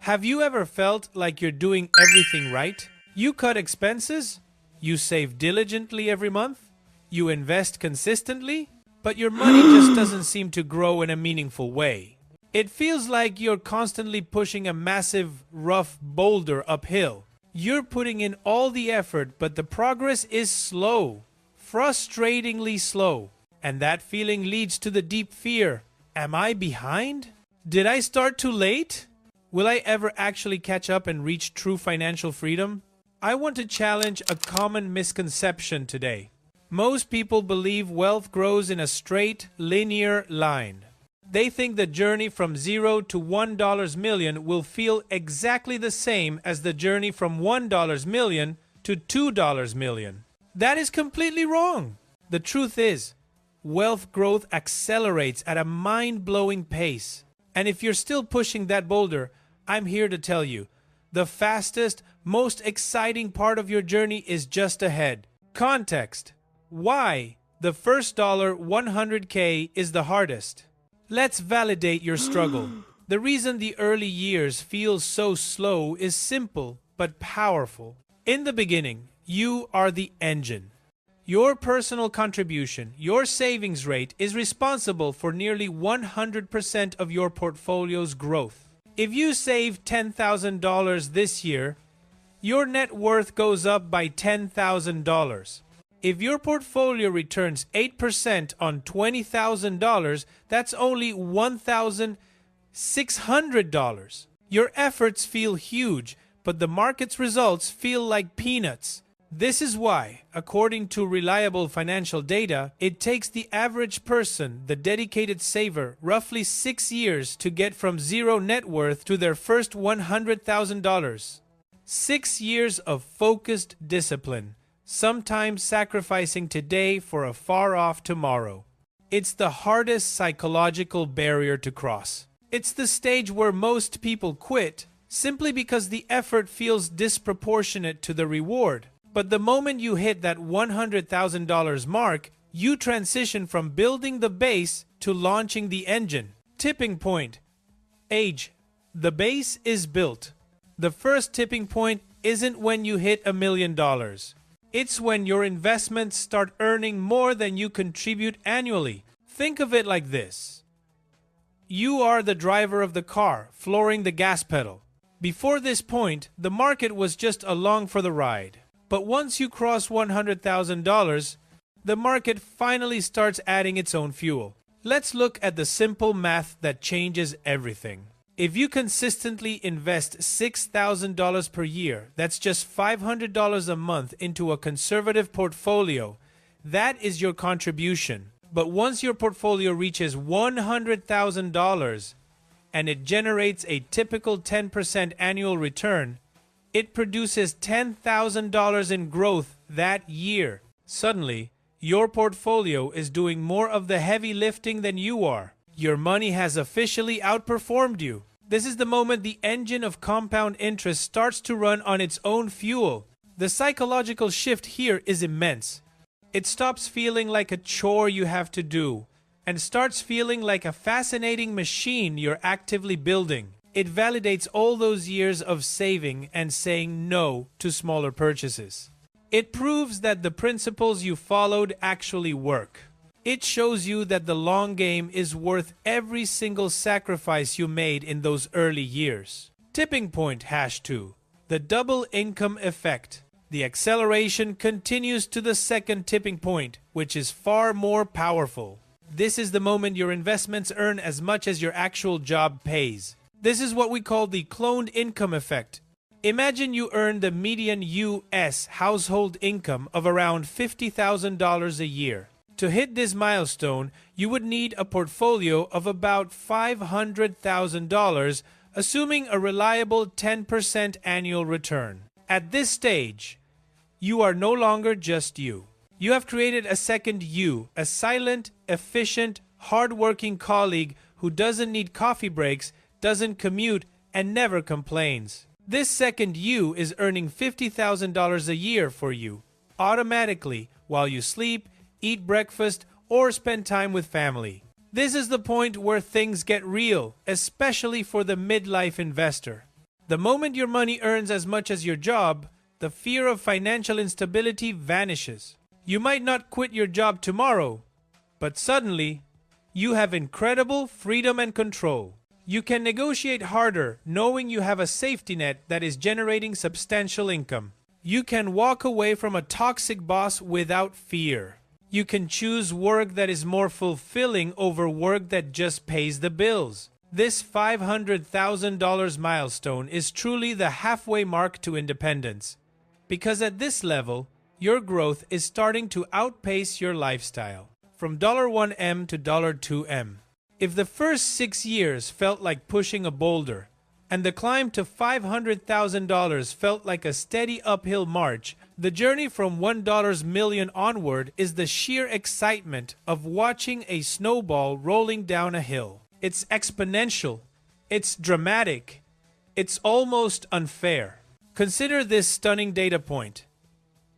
Have you ever felt like you're doing everything right? You cut expenses, you save diligently every month, you invest consistently, but your money just doesn't seem to grow in a meaningful way. It feels like you're constantly pushing a massive, rough boulder uphill. You're putting in all the effort, but the progress is slow, frustratingly slow. And that feeling leads to the deep fear. Am I behind? Did I start too late? Will I ever actually catch up and reach true financial freedom? I want to challenge a common misconception today. Most people believe wealth grows in a straight, linear line. They think the journey from $0 to $1 million will feel exactly the same as the journey from $1 million to $2 million. That is completely wrong. The truth is, wealth growth accelerates at a mind-blowing pace. And if you're still pushing that boulder, I'm here to tell you, the fastest, most exciting part of your journey is just ahead. Context. Why the first $100K is the hardest. Let's validate your struggle. The reason the early years feel so slow is simple but powerful. In the beginning, you are the engine. Your personal contribution, your savings rate, is responsible for nearly 100% of your portfolio's growth. If you save $10,000 this year, your net worth goes up by $10,000. If your portfolio returns 8% on $20,000, that's only $1,600. Your efforts feel huge, but the market's results feel like peanuts. This is why, according to reliable financial data, it takes the average person, the dedicated saver, roughly 6 years to get from zero net worth to their first $100,000. 6 years of focused discipline, sometimes sacrificing today for a far-off tomorrow. It's the hardest psychological barrier to cross. It's the stage where most people quit simply because the effort feels disproportionate to the reward. But the moment you hit that $100,000 mark, you transition from building the base to launching the engine. Tipping point. Age. The base is built. The first tipping point isn't when you hit $1 million. It's when your investments start earning more than you contribute annually. Think of it like this. You are the driver of the car, flooring the gas pedal. Before this point, the market was just along for the ride. But once you cross $100,000, the market finally starts adding its own fuel. Let's look at the simple math that changes everything. If you consistently invest $6,000 per year, that's just $500 a month into a conservative portfolio. That is your contribution. But once your portfolio reaches $100,000 and it generates a typical 10% annual return, it produces $10,000 in growth that year. Suddenly, your portfolio is doing more of the heavy lifting than you are. Your money has officially outperformed you. This is the moment the engine of compound interest starts to run on its own fuel. The psychological shift here is immense. It stops feeling like a chore you have to do and starts feeling like a fascinating machine you're actively building. It validates all those years of saving and saying no to smaller purchases. It proves that the principles you followed actually work. It shows you that the long game is worth every single sacrifice you made in those early years. Tipping point #2. The double income effect. The acceleration continues to the second tipping point, which is far more powerful. This is the moment your investments earn as much as your actual job pays. This is what we call the cloned income effect. Imagine you earn the median U.S. household income of around $50,000 a year. To hit this milestone, you would need a portfolio of about $500,000, assuming a reliable 10% annual return. At this stage, you are no longer just you. You have created a second you, a silent, efficient, hardworking colleague who doesn't need coffee breaks, doesn't commute, and never complains. This second you is earning $50,000 a year for you, automatically, while you sleep, eat breakfast, or spend time with family. This is the point where things get real, especially for the midlife investor. The moment your money earns as much as your job, the fear of financial instability vanishes. You might not quit your job tomorrow, but suddenly, you have incredible freedom and control. You can negotiate harder knowing you have a safety net that is generating substantial income. You can walk away from a toxic boss without fear. You can choose work that is more fulfilling over work that just pays the bills. This $500,000 milestone is truly the halfway mark to independence, because at this level, your growth is starting to outpace your lifestyle. From $1M to $2M. If the first 6 years felt like pushing a boulder, and the climb to $500,000 felt like a steady uphill march, the journey from $1 million onward is the sheer excitement of watching a snowball rolling down a hill. It's exponential. It's dramatic. It's almost unfair. Consider this stunning data point.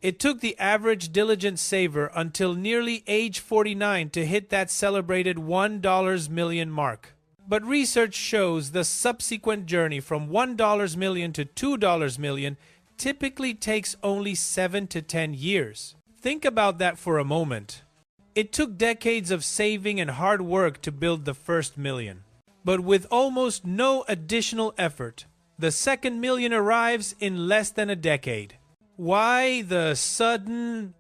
It took the average diligent saver until nearly age 49 to hit that celebrated $1 million mark. But research shows the subsequent journey from $1 million to $2 million typically takes only 7 to 10 years. Think about that for a moment. It took decades of saving and hard work to build the first million. But with almost no additional effort, the second million arrives in less than a decade. Why the sudden,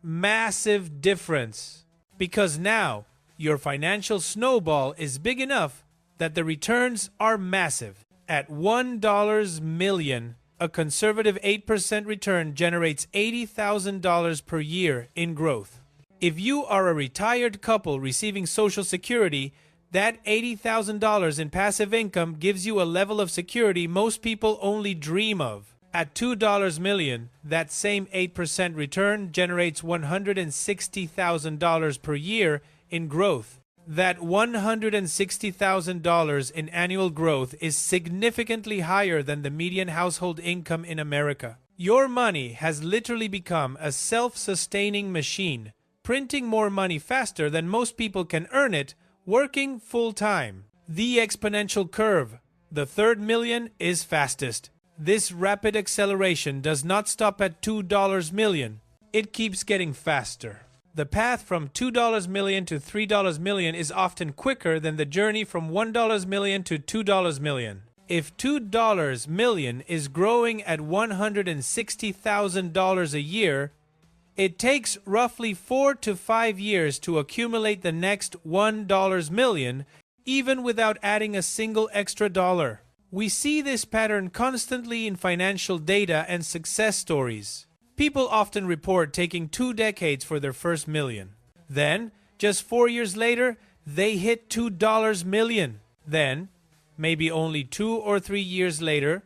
massive difference? Because now, your financial snowball is big enough that the returns are massive. At $1 million, a conservative 8% return generates $80,000 per year in growth. If you are a retired couple receiving Social Security, that $80,000 in passive income gives you a level of security most people only dream of. At $2 million, that same 8% return generates $160,000 per year in growth. That $160,000 in annual growth is significantly higher than the median household income in America. Your money has literally become a self-sustaining machine, printing more money faster than most people can earn it, working full-time. The exponential curve. The third million is fastest. This rapid acceleration does not stop at $2 million. It keeps getting faster. The path from $2 million to $3 million is often quicker than the journey from $1 million to $2 million. If $2 million is growing at $160,000 a year, it takes roughly 4 to 5 years to accumulate the next $1 million, even without adding a single extra dollar. We see this pattern constantly in financial data and success stories. People often report taking 2 decades for their first million. Then, just 4 years later, they hit $2 million. Then, maybe only 2 or 3 years later,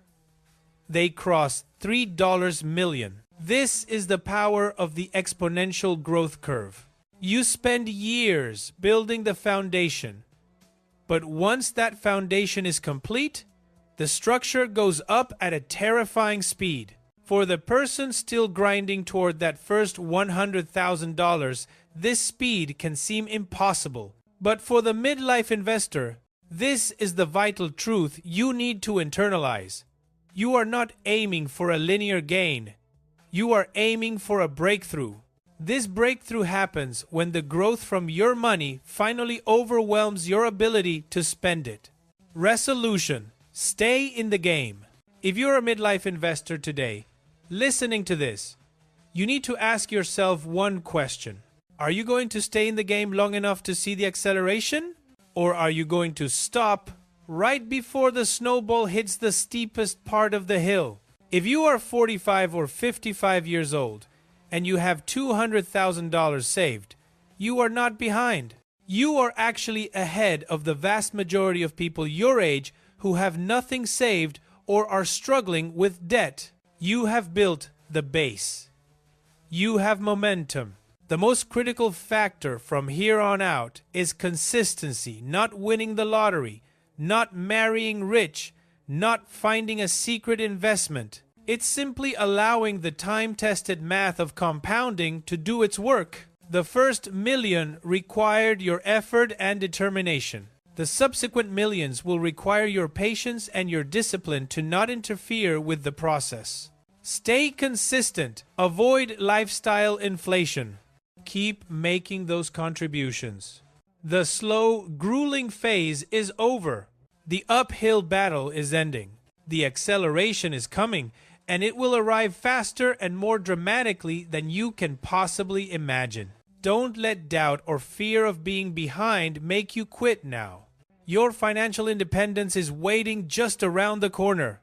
they cross $3 million. This is the power of the exponential growth curve. You spend years building the foundation, but once that foundation is complete, the structure goes up at a terrifying speed. For the person still grinding toward that first $100,000, this speed can seem impossible. But for the midlife investor, this is the vital truth you need to internalize. You are not aiming for a linear gain. You are aiming for a breakthrough. This breakthrough happens when the growth from your money finally overwhelms your ability to spend it. Resolution. Stay in the game. If you're a midlife investor today, listening to this, you need to ask yourself one question. Are you going to stay in the game long enough to see the acceleration? Or are you going to stop right before the snowball hits the steepest part of the hill? If you are 45 or 55 years old and you have $200,000 saved, you are not behind. You are actually ahead of the vast majority of people your age who have nothing saved or are struggling with debt. You have built the base. You have momentum. The most critical factor from here on out is consistency, not winning the lottery, not marrying rich, not finding a secret investment. It's simply allowing the time-tested math of compounding to do its work. The first million required your effort and determination. The subsequent millions will require your patience and your discipline to not interfere with the process. Stay consistent. Avoid lifestyle inflation. Keep making those contributions. The slow, grueling phase is over. The uphill battle is ending. The acceleration is coming, and it will arrive faster and more dramatically than you can possibly imagine. Don't let doubt or fear of being behind make you quit now. Your financial independence is waiting just around the corner.